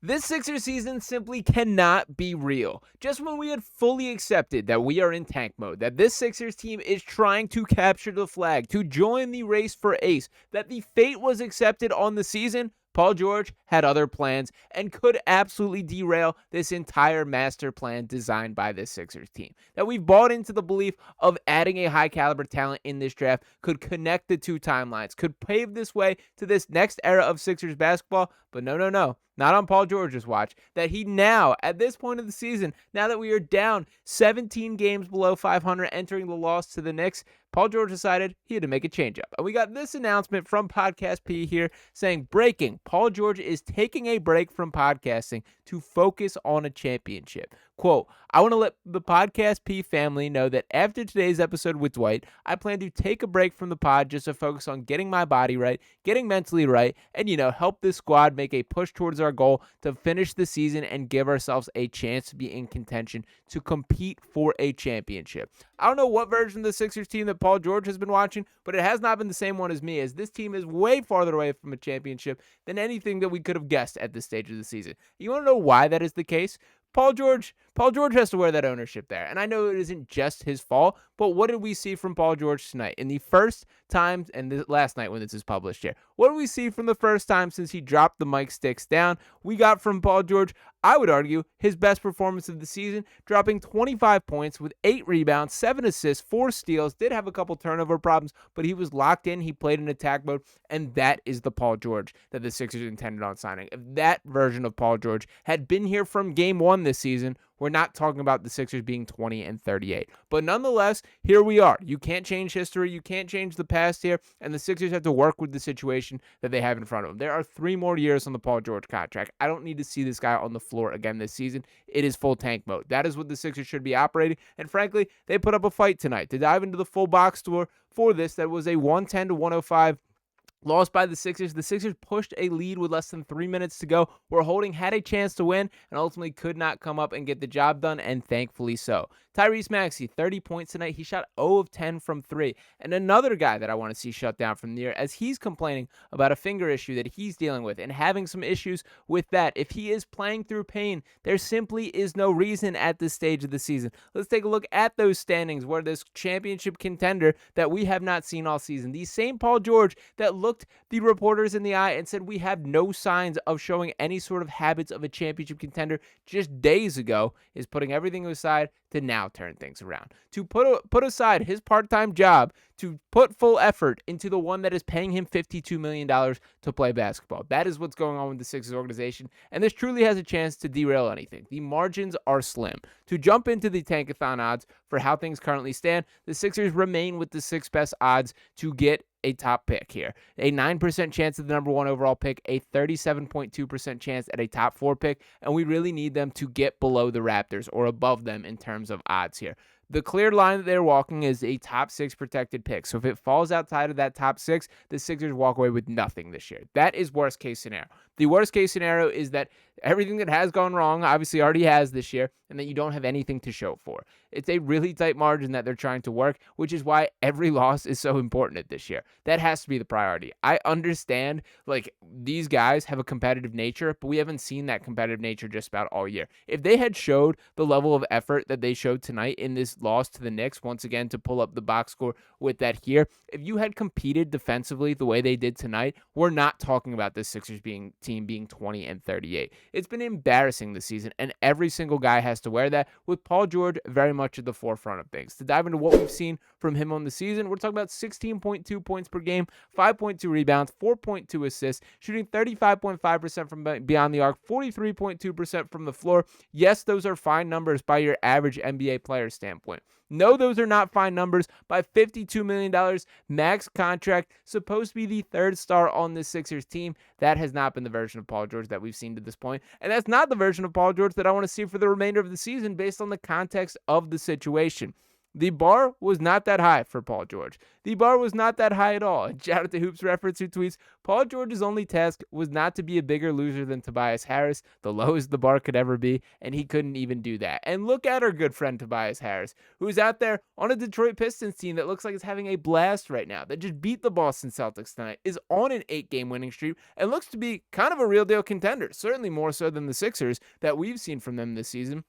This Sixers season simply cannot be real. Just when we had fully accepted that we are in tank mode, that this Sixers team is trying to capture the flag, to join the race for ace, that the fate was accepted on the season, Paul George had other plans and could absolutely derail this entire master plan designed by this Sixers team. That we've bought into the belief of adding a high caliber talent in this draft could connect the two timelines, could pave this way to this next era of Sixers basketball. But no, not on Paul George's watch. That he now, at this point of the season, now that we are down 17 games below 500 entering the loss to the Knicks, Paul George decided he had to make a change up. And we got this announcement from Podcast P here saying, breaking, Paul George is taking a break from podcasting to focus on a championship. Quote, I want to let the Podcast P family know that after today's episode with Dwight, I plan to take a break from the pod just to focus on getting my body right, getting mentally right, and, help this squad make a push towards our goal to finish the season and give ourselves a chance to be in contention to compete for a championship. I don't know what version of the Sixers team that Paul George has been watching, but it has not been the same one as me, as this team is way farther away from a championship than anything that we could have guessed at this stage of the season. You want to know why that is the case? Paul George has to wear that ownership there. And I know it isn't just his fault, but what did we see from Paul George tonight? In the first time, and last night when this is published here, what did we see from the first time since he dropped the mic sticks down? We got from Paul George, I would argue, his best performance of the season, dropping 25 points with 8 rebounds, 7 assists, 4 steals, did have a couple turnover problems, but he was locked in, he played in attack mode, and that is the Paul George that the Sixers intended on signing. If that version of Paul George had been here from game 1 this season, we're not talking about the Sixers being 20-38. But nonetheless, here we are. You can't change history. You can't change the past here. And the Sixers have to work with the situation that they have in front of them. There are 3 more years on the Paul George contract. I don't need to see this guy on the floor again this season. It is full tank mode. That is what the Sixers should be operating. And frankly, they put up a fight tonight to dive into the full box score for this. That was a 110-105 lost by the Sixers. The Sixers pushed a lead with less than 3 minutes to go. Holding had a chance to win and ultimately could not come up and get the job done, and thankfully so. Tyrese Maxey, 30 points tonight. He shot 0 of 10 from 3. And another guy that I want to see shut down from the air, as he's complaining about a finger issue that he's dealing with and having some issues with that. If he is playing through pain, there simply is no reason at this stage of the season. Let's take a look at those standings where this championship contender that we have not seen all season, the same Paul George that looked the reporters in the eye and said we have no signs of showing any sort of habits of a championship contender just days ago, is putting everything aside to now turn things around. To put aside his part-time job to put full effort into the one that is paying him $52 million to play basketball. That is what's going on with the Sixers organization, and this truly has a chance to derail anything. The margins are slim. To jump into the Tankathon odds for how things currently stand, the Sixers remain with the 6th best odds to get a top pick here. A 9% chance at the number 1 overall pick, a 37.2% chance at a top 4 pick, and we really need them to get below the Raptors or above them in terms of odds here. The clear line that they're walking is a top 6 protected pick. So if it falls outside of that top 6, the Sixers walk away with nothing this year. That is worst case scenario. The worst case scenario is that everything that has gone wrong obviously already has this year, and that you don't have anything to show for. It's a really tight margin that they're trying to work, which is why every loss is so important at this year. That has to be the priority. I understand, these guys have a competitive nature, but we haven't seen that competitive nature just about all year. If they had showed the level of effort that they showed tonight in this loss to the Knicks, once again, to pull up the box score with that here, if you had competed defensively the way they did tonight, we're not talking about this Sixers team being 20-38. It's been embarrassing this season, and every single guy has to wear that, with Paul George very much at the forefront of things. To dive into what we've seen from him on the season, we're talking about 16.2 points per game, 5.2 rebounds, 4.2 assists, shooting 35.5% from beyond the arc, 43.2% from the floor. Yes, those are fine numbers by your average NBA player standpoint. No, those are not fine numbers by $52 million max contract, supposed to be the 3rd star on this Sixers team. That has not been the version of Paul George that we've seen to this point, and that's not the version of Paul George that I want to see for the remainder of the season based on the context of the situation. the bar was not that high for Paul George. The bar was not that high at all. And shout out to Hoops Reference, who tweets, Paul George's only task was not to be a bigger loser than Tobias Harris, the lowest the bar could ever be, and he couldn't even do that. And look at our good friend Tobias Harris, who's out there on a Detroit Pistons team that looks like it's having a blast right now, that just beat the Boston Celtics tonight, is on an 8-game winning streak, and looks to be kind of a real deal contender, certainly more so than the Sixers that we've seen from them this season.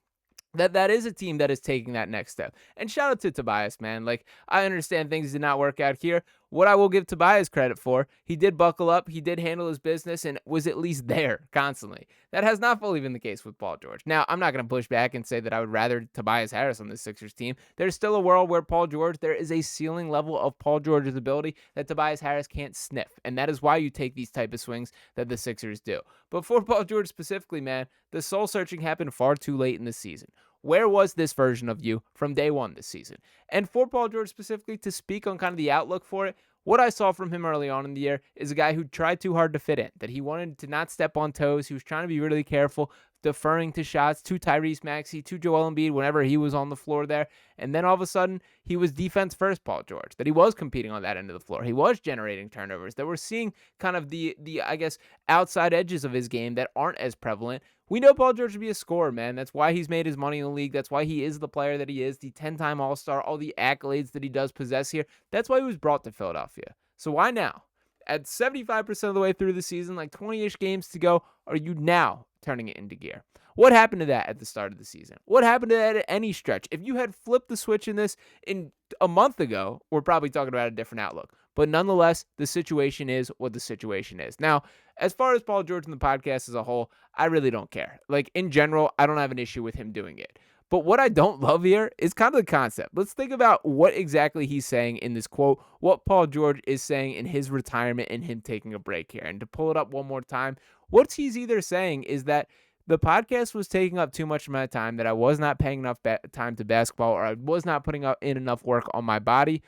That is a team that is taking that next step. And shout out to Tobias, man. Like, I understand things did not work out here. What I will give Tobias credit for, he did buckle up, he did handle his business, and was at least there constantly. That has not fully been the case with Paul George. Now, I'm not going to push back and say that I would rather Tobias Harris on the Sixers team. There's still a world where Paul George, there is a ceiling level of Paul George's ability that Tobias Harris can't sniff. And that is why you take these type of swings that the Sixers do. But for Paul George specifically, man, the soul searching happened far too late in the season. Where was this version of you from day one this season? And for Paul George specifically, to speak on kind of the outlook for it, what I saw from him early on in the year is a guy who tried too hard to fit in, that he wanted to not step on toes. He was trying to be really careful, deferring to shots to Tyrese Maxey, to Joel Embiid whenever he was on the floor there. And then all of a sudden, he was defense first, Paul George, that he was competing on that end of the floor. He was generating turnovers, that we're seeing kind of the I guess, outside edges of his game that aren't as prevalent. We know Paul George to be a scorer, man. That's why he's made his money in the league. That's why he is the player that he is, the 10-time All-Star, all the accolades that he does possess here. That's why he was brought to Philadelphia. So why now? At 75% of the way through the season, like 20-ish games to go, are you now turning it into gear? What happened to that at the start of the season? What happened to that at any stretch? If you had flipped the switch in this in a month ago, we're probably talking about a different outlook. But nonetheless, the situation is what the situation is. Now, as far as Paul George and the podcast as a whole, I really don't care. Like, in general, I don't have an issue with him doing it. But what I don't love here is kind of the concept. Let's think about what exactly he's saying in this quote, what Paul George is saying in his retirement and him taking a break here. And to pull it up one more time, what he's either saying is that the podcast was taking up too much of my time, that I was not paying enough time to basketball, or I was not putting in enough work on my body.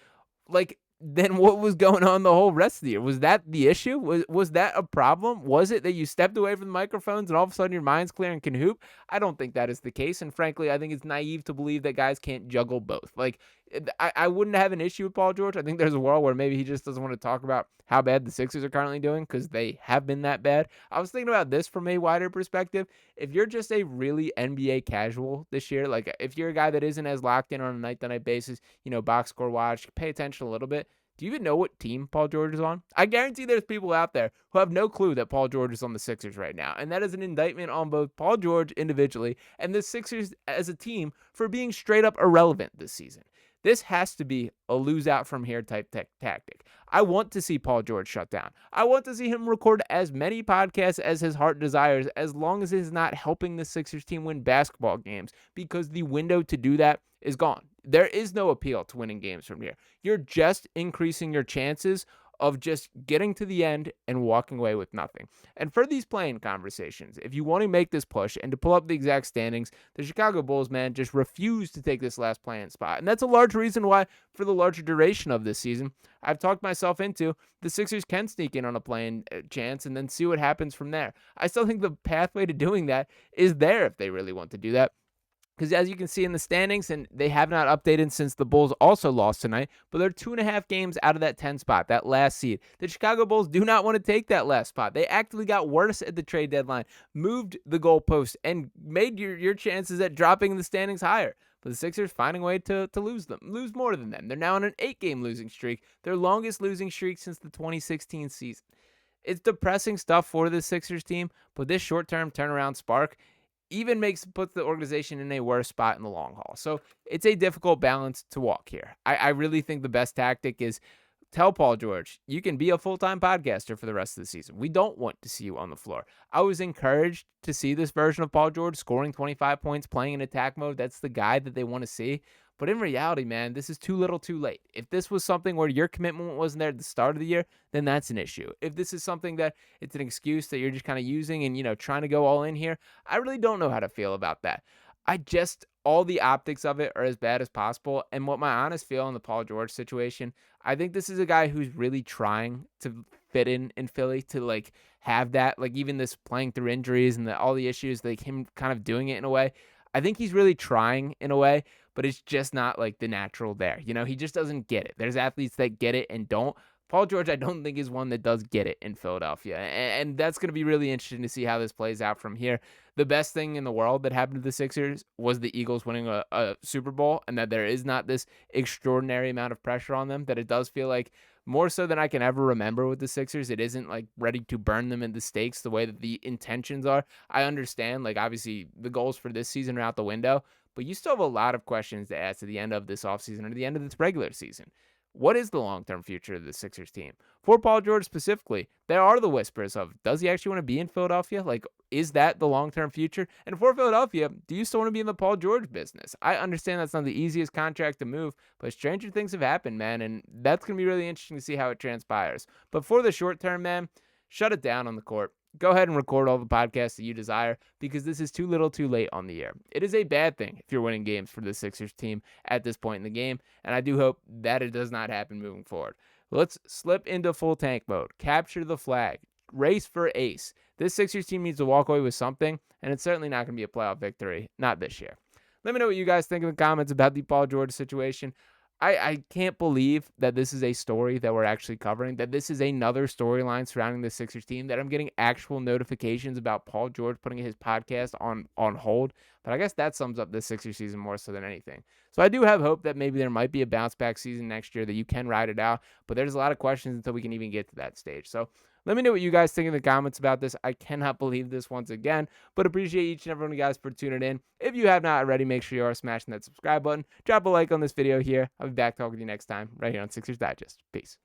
Like, then what was going on the whole rest of the year? Was that the issue? Was that a problem? Was it that you stepped away from the microphones and all of a sudden your mind's clear and can hoop? I don't think that is the case. And frankly, I think it's naive to believe that guys can't juggle both. Like, I wouldn't have an issue with Paul George. I think there's a world where maybe he just doesn't want to talk about how bad the Sixers are currently doing because they have been that bad. I was thinking about this from a wider perspective. If you're just a really NBA casual this year, like if you're a guy that isn't as locked in on a night-to-night basis, box score watch, pay attention a little bit, do you even know what team Paul George is on? I guarantee there's people out there who have no clue that Paul George is on the Sixers right now. And that is an indictment on both Paul George individually and the Sixers as a team for being straight up irrelevant this season. This has to be a lose out from here type tactic. I want to see Paul George shut down. I want to see him record as many podcasts as his heart desires, as long as it's not helping the Sixers team win basketball games, because the window to do that is gone. There is no appeal to winning games from here. You're just increasing your chances of just getting to the end and walking away with nothing. And for these play-in conversations, if you want to make this push and to pull up the exact standings, the Chicago Bulls, man, just refuse to take this last play-in spot. And that's a large reason why, for the larger duration of this season, I've talked myself into the Sixers can sneak in on a play-in chance and then see what happens from there. I still think the pathway to doing that is there if they really want to do that. Because as you can see in the standings, and they have not updated since the Bulls also lost tonight, but they're 2.5 games out of that 10 spot, that last seed. The Chicago Bulls do not want to take that last spot. They actively got worse at the trade deadline, moved the goalpost, and made your chances at dropping the standings higher. But the Sixers finding a way to lose more than them. They're now on an 8-game losing streak, their longest losing streak since the 2016 season. It's depressing stuff for the Sixers team, but this short-term turnaround spark even puts the organization in a worse spot in the long haul. So it's a difficult balance to walk here. I really think the best tactic is tell Paul George, you can be a full-time podcaster for the rest of the season. We don't want to see you on the floor. I was encouraged to see this version of Paul George scoring 25 points, playing in attack mode. That's the guy that they want to see. But in reality, man, this is too little too late. If this was something where your commitment wasn't there at the start of the year, then that's an issue. If this is something that it's an excuse that you're just kind of using and, trying to go all in here, I really don't know how to feel about that. All the optics of it are as bad as possible. And what my honest feel in the Paul George situation, I think this is a guy who's really trying to fit in Philly, to have that, even this playing through injuries and all the issues, him kind of doing it in a way. I think he's really trying in a way, but it's just not like the natural there. He just doesn't get it. There's athletes that get it and don't. Paul George, I don't think, is one that does get it in Philadelphia. And that's going to be really interesting to see how this plays out from here. The best thing in the world that happened to the Sixers was the Eagles winning a Super Bowl, and that there is not this extraordinary amount of pressure on them, that it does feel like more so than I can ever remember with the Sixers. It isn't like ready to burn them in the stakes the way that the intentions are. I understand, like, obviously the goals for this season are out the window, but you still have a lot of questions to ask at the end of this offseason or the end of this regular season. What is the long-term future of the Sixers team? For Paul George specifically, there are the whispers of, does he actually want to be in Philadelphia? Like, is that the long-term future? And for Philadelphia, do you still want to be in the Paul George business? I understand that's not the easiest contract to move, but stranger things have happened, man, and that's going to be really interesting to see how it transpires. But for the short term, man, shut it down on the court. Go ahead and record all the podcasts that you desire, because this is too little too late on the year. It is a bad thing if you're winning games for the Sixers team at this point in the game, and I do hope that it does not happen moving forward. Let's slip into full tank mode, capture the flag, race for ace. This Sixers team needs to walk away with something, and it's certainly not going to be a playoff victory, not this year. Let me know what you guys think in the comments about the Paul George situation. I can't believe that this is a story that we're actually covering, that this is another storyline surrounding the Sixers team, that I'm getting actual notifications about Paul George putting his podcast on hold. But I guess that sums up this Sixers season more so than anything. So I do have hope that maybe there might be a bounce back season next year, that you can ride it out. But there's a lot of questions until we can even get to that stage. So let me know what you guys think in the comments about this. I cannot believe this once again, but appreciate each and every one of you guys for tuning in. If you have not already, make sure you are smashing that subscribe button. Drop a like on this video here. I'll be back talking to you next time right here on Sixers Digest. Peace.